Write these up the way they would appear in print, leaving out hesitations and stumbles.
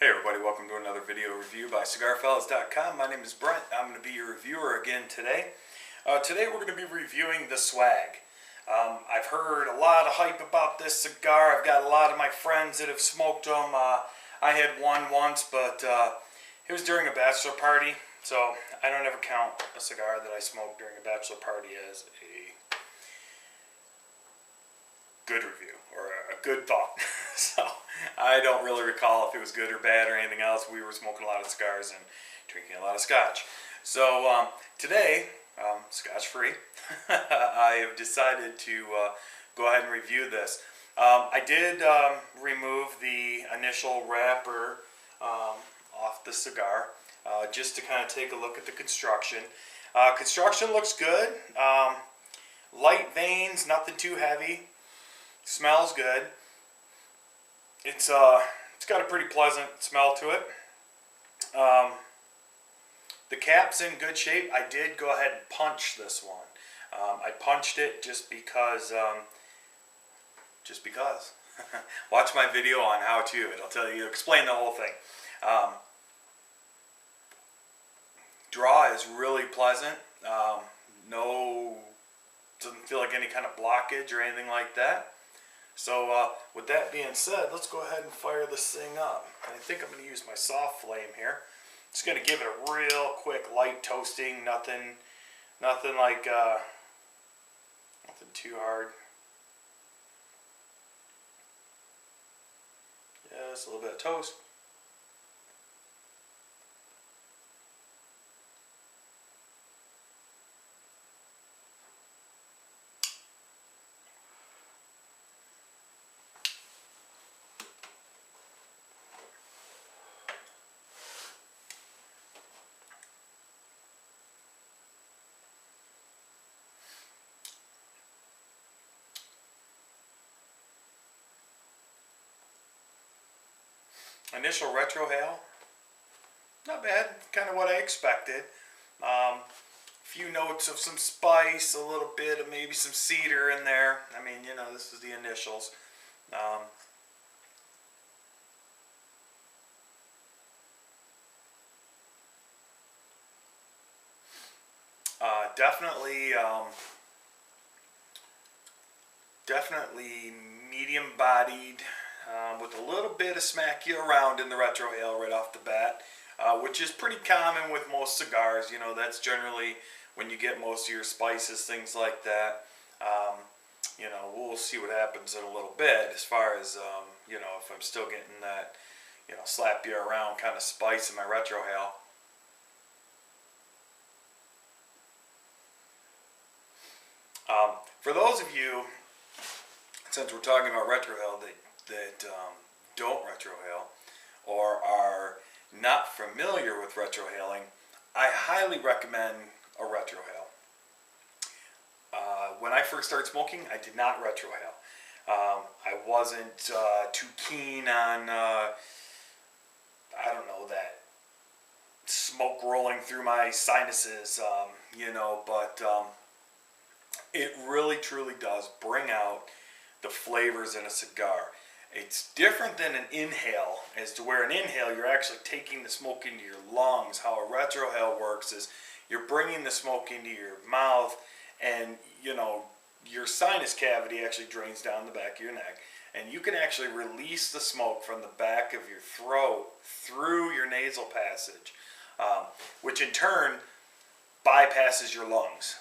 Hey everybody, welcome to another video review by cigarfellas.com. My name is Brent. I'm going to be your reviewer again today. Today we're going to be reviewing the Swag. I've heard a lot of hype about this cigar. I've got a lot of my friends that have smoked them. I had one once, but it was during a bachelor party, so I don't ever count a cigar that I smoked during a bachelor party as a good review or a good thought. So I don't really recall if it was good or bad or anything else. We were smoking a lot of cigars and drinking a lot of scotch. So today, scotch free, I have decided to go ahead and review this. I did remove the initial wrapper off the cigar just to kind of take a look at the construction. Construction looks good. Light veins, nothing too heavy. Smells good. It's got a pretty pleasant smell to it. The cap's in good shape. I did go ahead and punch this one. I punched it just because. Watch my video on how to. It'll explain the whole thing. Draw is really pleasant. Doesn't feel like any kind of blockage or anything like that. So with that being said, let's go ahead and fire this thing up. I think I'm going to use my soft flame here. Just going to give it a real quick light toasting. Nothing like nothing too hard. Just a little bit of toast. Initial retrohale, not bad, kind of what I expected. Few notes of some spice, a little bit of maybe some cedar in there. I mean, you know, this is the initials. Definitely medium-bodied. With a little bit of smack you around in the retrohale right off the bat, which is pretty common with most cigars. You know, that's generally when you get most of your spices, things like that. You know, we'll see what happens in a little bit as far as, you know, if I'm still getting that, you know, slap you around kind of spice in my retrohale. For those of you, since we're talking about retrohale, that don't retrohale or are not familiar with retrohaling, I highly recommend a retrohale. When I first started smoking, I did not retrohale. I wasn't too keen on, I don't know, that smoke rolling through my sinuses, you know, but it really truly does bring out the flavors in a cigar. It's different than an inhale, as to where an inhale you're actually taking the smoke into your lungs. How a retrohale works is you're bringing the smoke into your mouth, and you know, your sinus cavity actually drains down the back of your neck, and you can actually release the smoke from the back of your throat through your nasal passage, which in turn bypasses your lungs.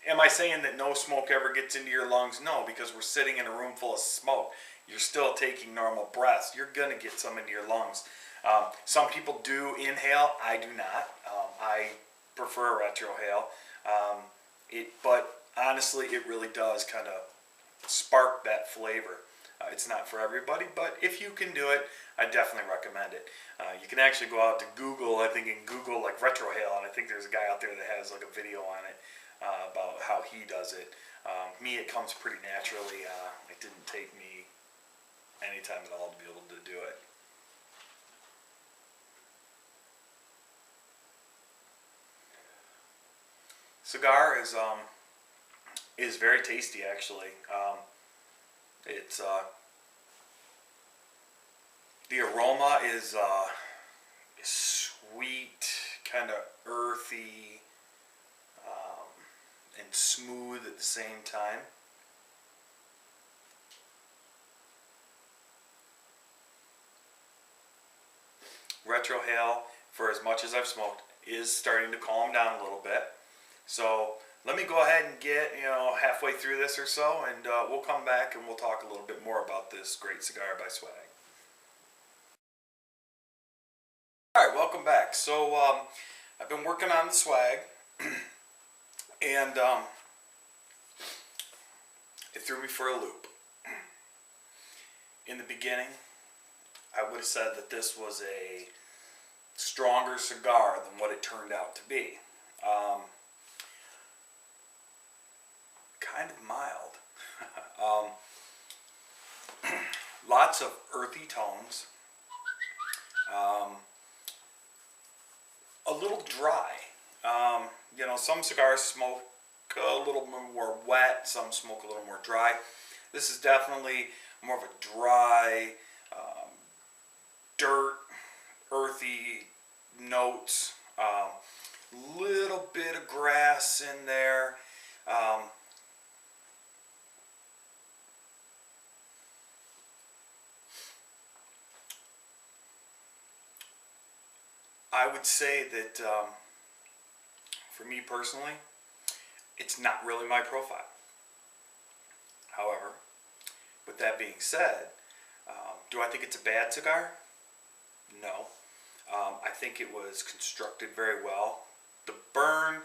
Am I saying that no smoke ever gets into your lungs? No, because we're sitting in a room full of smoke. You're still taking normal breaths. You're going to get some into your lungs. Some people do inhale. I do not. I prefer a retrohale. But honestly, it really does kind of spark that flavor. It's not for everybody, but if you can do it, I definitely recommend it. You can actually go out to Google, I think, and Google like retrohale, and I think there's a guy out there that has like a video on it. About how he does it. Me, it comes pretty naturally. It didn't take me any time at all to be able to do it. Cigar is very tasty, actually. It's The aroma is sweet, kind of earthy, and smooth at the same time. Retrohale, for as much as I've smoked, is starting to calm down a little bit. So let me go ahead and get halfway through this or so, and we'll come back and we'll talk a little bit more about this great cigar by Swag. All right, welcome back. So I've been working on the Swag, and it threw me for a loop. In the beginning, I would have said that this was a stronger cigar than what it turned out to be. Kind of mild. Lots of earthy tones. A little dry. Some cigars smoke a little more wet, some smoke a little more dry. This is definitely more of a dry, dirt, earthy notes. Little bit of grass in there. I would say that for me personally, it's not really my profile. However, with that being said, do I think it's a bad cigar? No. I think it was constructed very well. The burn,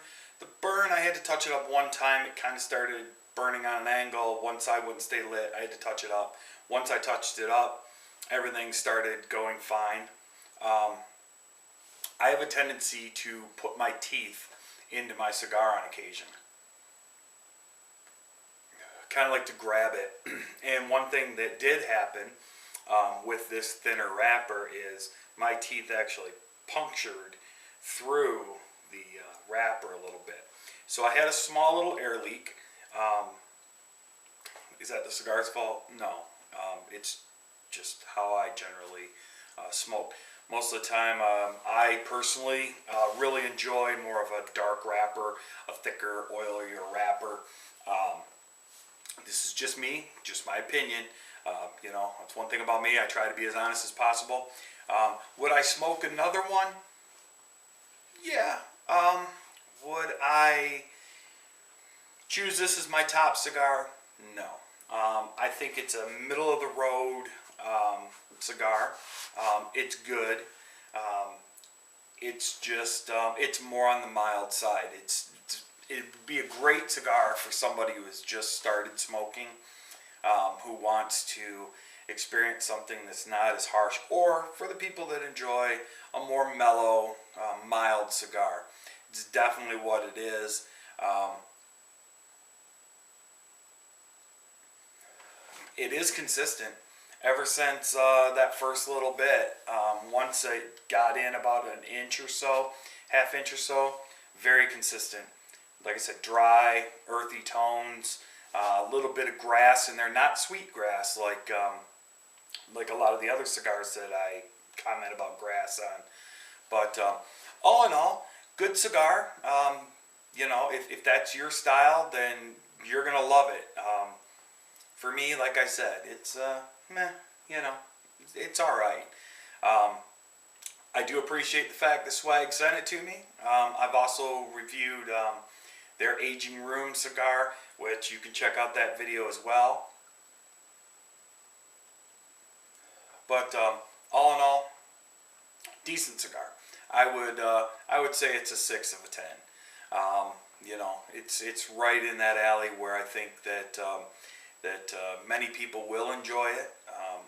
I had to touch it up one time. It kind of started burning on an angle. One side wouldn't stay lit. I had to touch it up. Once I touched it up, everything started going fine. I have a tendency to put my teeth into my cigar on occasion. Kind of like to grab it. And one thing that did happen with this thinner wrapper is my teeth actually punctured through the wrapper a little bit. So I had a small little air leak. Is that the cigar's fault? No. It's just how I generally smoke. Most of the time, I personally really enjoy more of a dark wrapper, a thicker, oilier wrapper. This is just me, just my opinion. That's one thing about me. I try to be as honest as possible. Would I smoke another one? Yeah. Would I choose this as my top cigar? No. I think it's a middle of the road cigar. It's good. It's just it's more on the mild side. It'd be a great cigar for somebody who has just started smoking, who wants to experience something that's not as harsh, or for the people that enjoy a more mellow, mild cigar. It's definitely what it is. It is consistent ever since that first little bit. Once I got in about an inch or so, half inch or so, very consistent. Like I said, dry, earthy tones, a little bit of grass in there, not sweet grass like a lot of the other cigars that I comment about grass on. But all in all, good cigar. If that's your style, then you're gonna love it. For me, like I said, it's meh. It's all right. I do appreciate the fact that Swag sent it to me. I've also reviewed their Aging Room cigar, which you can check out that video as well. But all in all, decent cigar. I would say it's a 6 of a 10. It's right in that alley where I think that many people will enjoy it.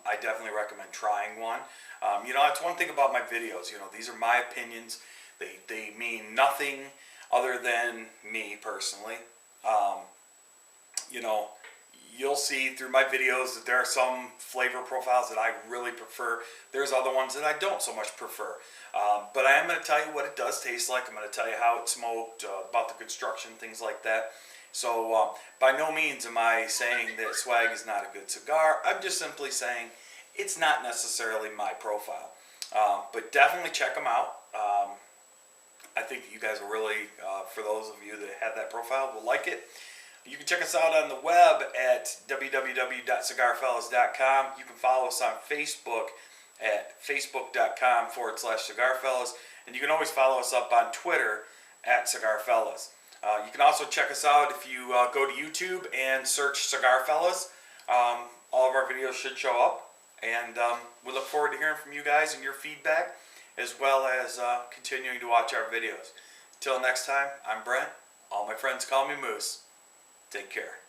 I definitely recommend trying one. That's one thing about my videos. These are my opinions. They mean nothing other than me personally. You'll see through my videos that there are some flavor profiles that I really prefer. There's other ones that I don't so much prefer. But I am going to tell you what it does taste like. I'm going to tell you how it's smoked, about the construction, things like that. So by no means am I saying that Swag is not a good cigar. I'm just simply saying it's not necessarily my profile. But definitely check them out. I think you guys will really, for those of you that have that profile, will like it. You can check us out on the web at www.cigarfellas.com. You can follow us on Facebook at facebook.com/cigarfellas. And you can always follow us up on Twitter at cigarfellas. You can also check us out if you go to YouTube and search Cigar Fellas. All of our videos should show up. And we look forward to hearing from you guys and your feedback, as well as continuing to watch our videos. Till next time, I'm Brent. All my friends call me Moose. Take care.